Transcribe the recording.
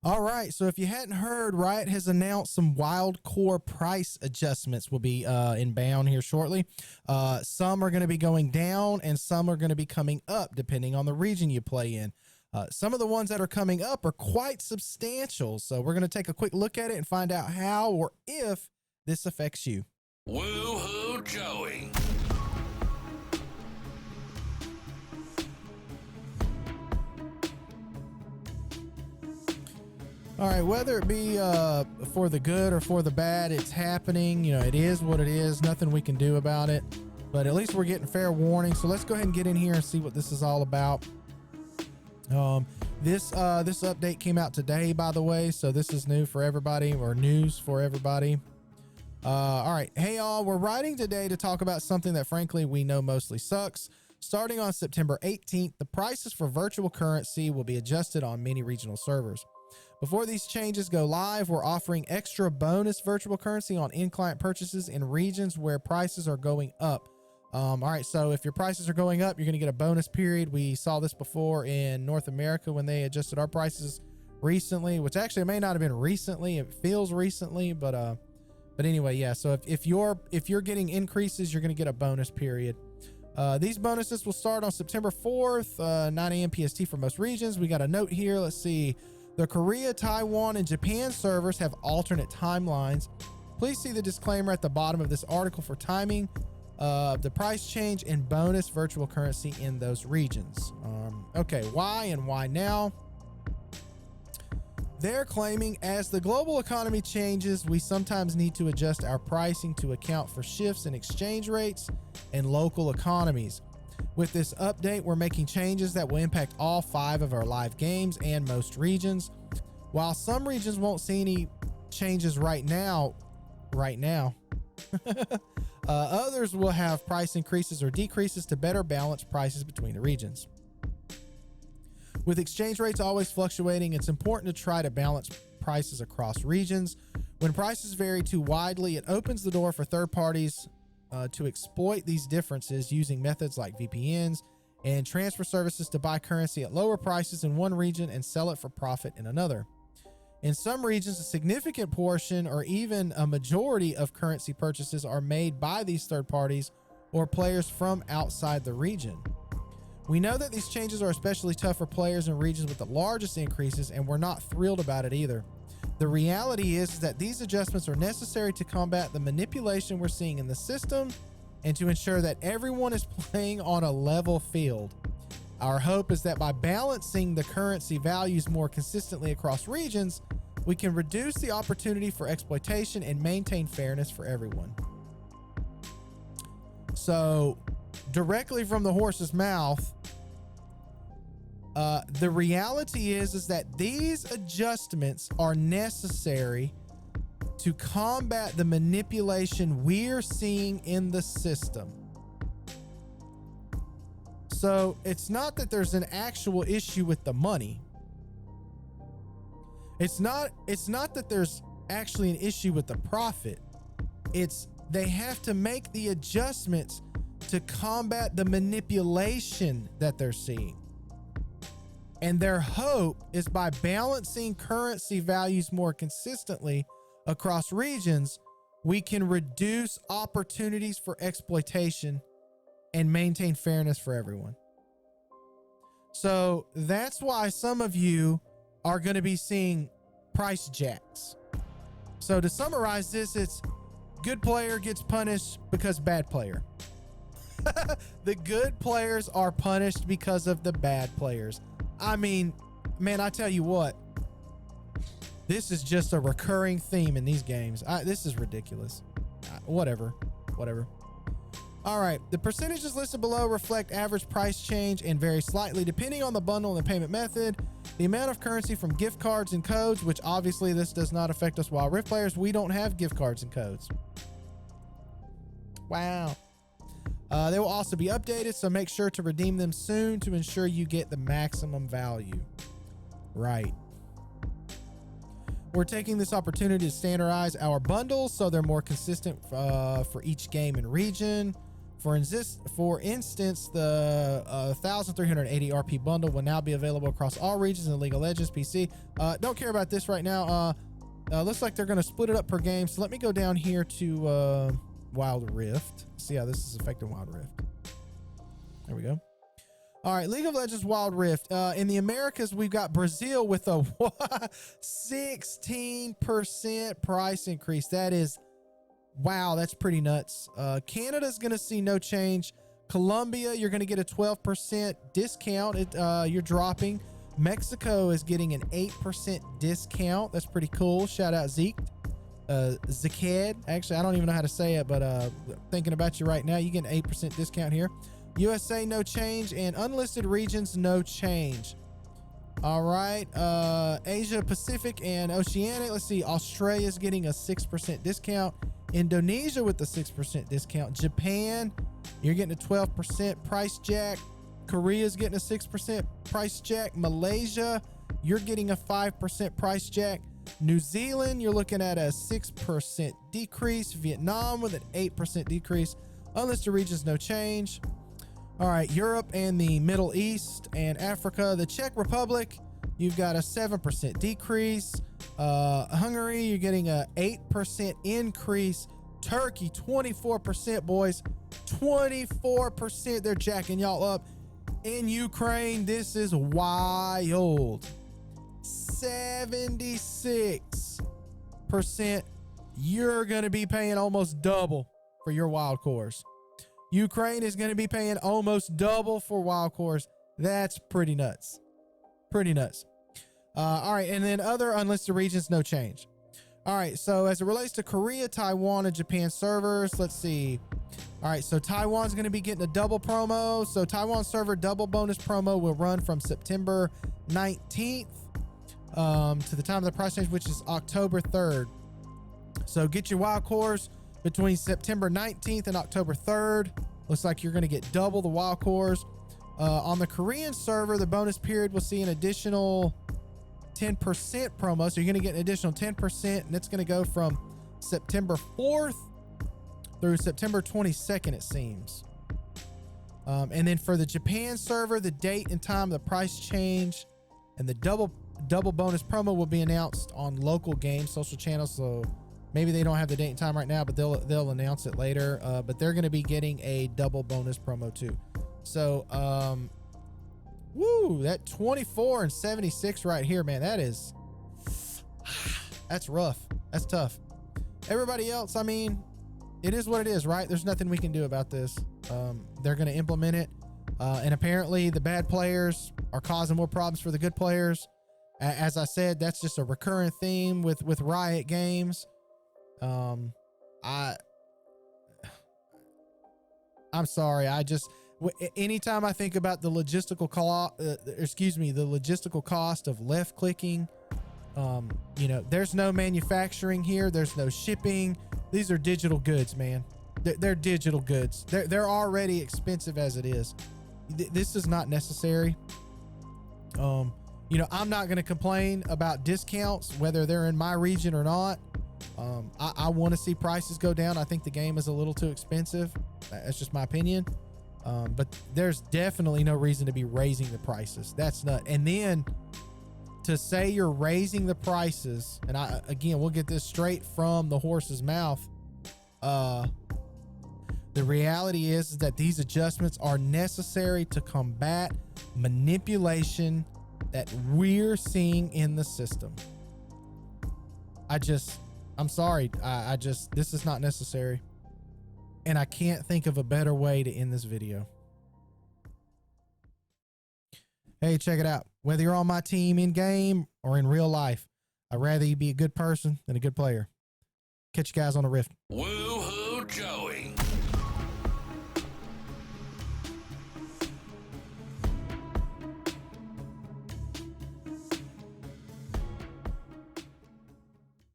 All right, so if you hadn't heard, Riot has announced some wild core price adjustments will be inbound here shortly. Some are going to be going down and some are going to be coming up depending on the region you play in. Some of the ones that are coming up are quite substantial, so we're going to take a quick look at it and find out how or if this affects you. WooHooJoey. All right, whether it be for the good or for the bad, it's happening. You know, it is what it is. Nothing we can do about it. But at least we're getting fair warning. So let's go ahead and get in here and see what this is all about. This update came out today, by the way. So this is new for everybody, or news for everybody. All right. Hey, y'all. We're writing today to talk about something that, frankly, we know mostly sucks. Starting on September 18th, the prices for virtual currency will be adjusted on many regional servers. Before these changes go live, we're offering extra bonus virtual currency on in-client purchases in regions where prices are going up. All right, so if your prices are going up, you're going to get a bonus period. We saw this before in North America when they adjusted our prices recently, which actually may not have been recently. It feels recently, but anyway, yeah. So if you're getting increases, you're going to get a bonus period. These bonuses will start on September 4th, 9 a.m. PST for most regions. We got a note here. Let's see. The Korea, Taiwan, and Japan servers have alternate timelines. Please see the disclaimer at the bottom of this article for timing of the price change and bonus virtual currency in those regions. Okay, why and why now? They're claiming as the global economy changes, we sometimes need to adjust our pricing to account for shifts in exchange rates and local economies. With this update, we're making changes that will impact all 5 of our live games and most regions. While some regions won't see any changes right now, others will have price increases or decreases to better balance prices between the regions. With exchange rates always fluctuating, it's important to try to balance prices across regions. When prices vary too widely, it opens the door for third parties to exploit these differences using methods like VPNs and transfer services to buy currency at lower prices in one region and sell it for profit in another. In some regions, a significant portion or even a majority of currency purchases are made by these third parties or players from outside the region. We know that these changes are especially tough for players in regions with the largest increases, and we're not thrilled about it either. The reality is that these adjustments are necessary to combat the manipulation we're seeing in the system and to ensure that everyone is playing on a level field. Our hope is that by balancing the currency values more consistently across regions, we can reduce the opportunity for exploitation and maintain fairness for everyone. So, directly from the horse's mouth, the reality is that these adjustments are necessary to combat the manipulation we're seeing in the system. So it's not that there's an actual issue with the money. It's not that there's actually an issue with the profit. It's they have to make the adjustments to combat the manipulation that they're seeing. And their hope is by balancing currency values more consistently across regions, we can reduce opportunities for exploitation and maintain fairness for everyone. So that's why some of you are going to be seeing price jacks. So to summarize this, it's good player gets punished because bad player. The good players are punished because of the bad players. I mean, man, I tell you what, this is just a recurring theme in these games. This is ridiculous. Whatever. All right. The percentages listed below reflect average price change and vary slightly depending on the bundle and the payment method. The amount of currency from gift cards and codes, which obviously this does not affect us Wild Rift players. We don't have gift cards and codes. Wow. They will also be updated, so make sure to redeem them soon to ensure you get the maximum value. Right. We're taking this opportunity to standardize our bundles so they're more consistent for each game and region. For instance, the 1,380 RP bundle will now be available across all regions in League of Legends PC. Don't care about this right now. Looks like they're going to split it up per game. So let me go down here to Wild Rift. See how this is affecting Wild Rift. There we go. All right, League of Legends Wild Rift. In the Americas, we've got Brazil with a 16% price increase. That is, wow, that's pretty nuts. Canada's going to see no change. Colombia, you're going to get a 12% discount. You're dropping. Mexico is getting an 8% discount. That's pretty cool. Shout out Zeke. Zaked. Actually, I don't even know how to say it, but thinking about you right now, you get an 8% discount here. USA, no change. And unlisted regions, no change. All right. Asia Pacific and Oceanic. Let's see. Australia's getting a 6% discount. Indonesia with the 6% discount. Japan, you're getting a 12% price jack. Korea's getting a 6% price jack. Malaysia, you're getting a 5% price jack. New Zealand, you're looking at a 6% decrease. Vietnam with an 8% decrease. Unlisted regions, no change. All right, Europe and the Middle East and Africa. The Czech Republic, you've got a 7% decrease. Hungary, you're getting a 8% increase. Turkey, 24%, boys. 24%. They're jacking y'all up. In Ukraine, this is wild. 76%. You're going to be paying almost double for your wild cores. Ukraine is going to be paying almost double for wild cores. That's pretty nuts. Pretty nuts. All right, and then other unlisted regions, no change. All right, so as it relates to Korea, Taiwan, and Japan servers, let's see. All right, so Taiwan's going to be getting a double promo. So Taiwan server double bonus promo will run from September 19th to the time of the price change, which is October 3rd. So get your wild cores between September 19th and October 3rd. Looks like you're going to get double the wild cores. On the Korean server, the bonus period will see an additional 10% promo. So you're going to get an additional 10%, and it's going to go from September 4th through September 22nd, it seems. And then for the Japan server, the date and time of the price change and the double bonus promo will be announced on local game social channels. So maybe they don't have the date and time right now, but they'll announce it later. But they're going to be getting a double bonus promo too. So, woo, that 24 and 76 right here, man, that's rough. That's tough. Everybody else, I mean, it is what it is, right? There's nothing we can do about this. They're going to implement it. And apparently the bad players are causing more problems for the good players. As I said, that's just a recurrent theme with Riot Games. I'm sorry. Anytime I think about the logistical cost of left clicking, there's no manufacturing here. There's no shipping. These are digital goods, man. They're digital goods. They're already expensive as it is. This is not necessary. I'm not going to complain about discounts, whether they're in my region or not. I want to see prices go down. I think the game is a little too expensive. That's just my opinion. But there's definitely no reason to be raising the prices. That's not. And then to say you're raising the prices, and we'll get this straight from the horse's mouth. The reality is that these adjustments are necessary to combat manipulation that we're seeing in the system. I'm sorry. This is not necessary. And I can't think of a better way to end this video. Hey, check it out. Whether you're on my team in game or in real life, I'd rather you be a good person than a good player. Catch you guys on the Rift. Woo!